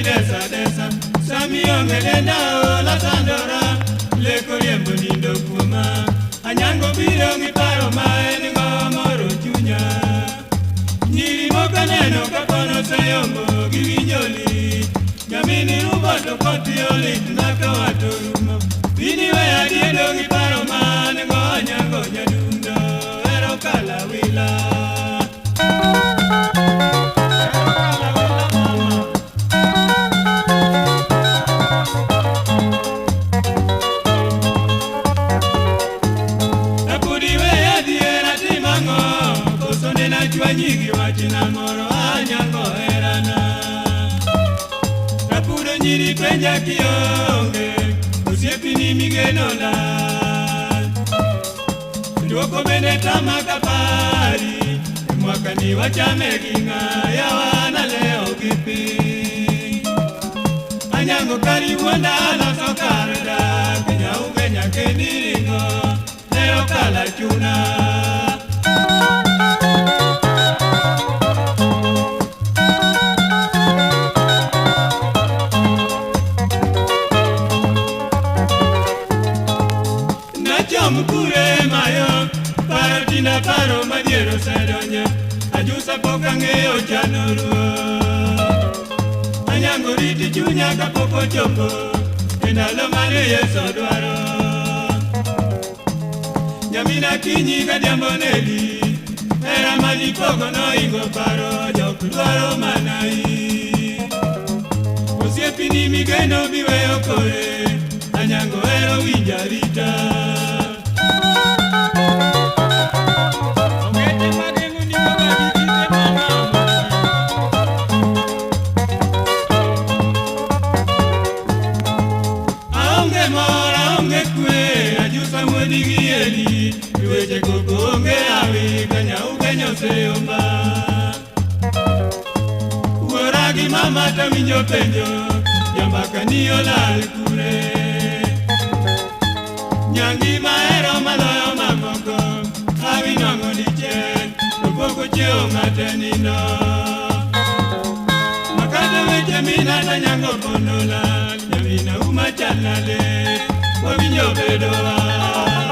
desa desa Samio ngelenda la sandora Le koriembo nindo kuma Anyango biro ngiparo maeni ngomoro chunya Nyiri moka neno kapono sayombo givinyoli Nyamini ruboto koti oli tunaka watu rumo Bini wea diedo ngiparo maeni ngonyango nyadundo Ero kala wila Nyigi wachina moro anyango herana Rapudo nyiri penja kionge Usiepi ni migeno la Nduoko bende tama kapari Mwaka ni wachame ginga Ya wana leo kipi Anyango kari wanda ala sokareda Kenya ugenya keniringo Leo kala chuna Mukure mayo, paro tina paro madiero sedonya Ajusa poka ngeo chanuru Anyango riti chunya kapoko chopo Endalo mane yeso dwaro Nyamina kinyi kadiambo neli Era mani pogo no ingo paro Joku dwaro manai Usiepi ni migeno biwe okore Anyango ero winjarita Iweche kukunge awi kanya ugenyo seomba Uoragi mama taminyo penyo Yambaka niyo lal kure Nyangi maero maloyo mamoko Awi nongo dichen Nupoko cheo ngatenino Makata weche mina na nyango pondola Nyamina umachanale Wabinyo bedoa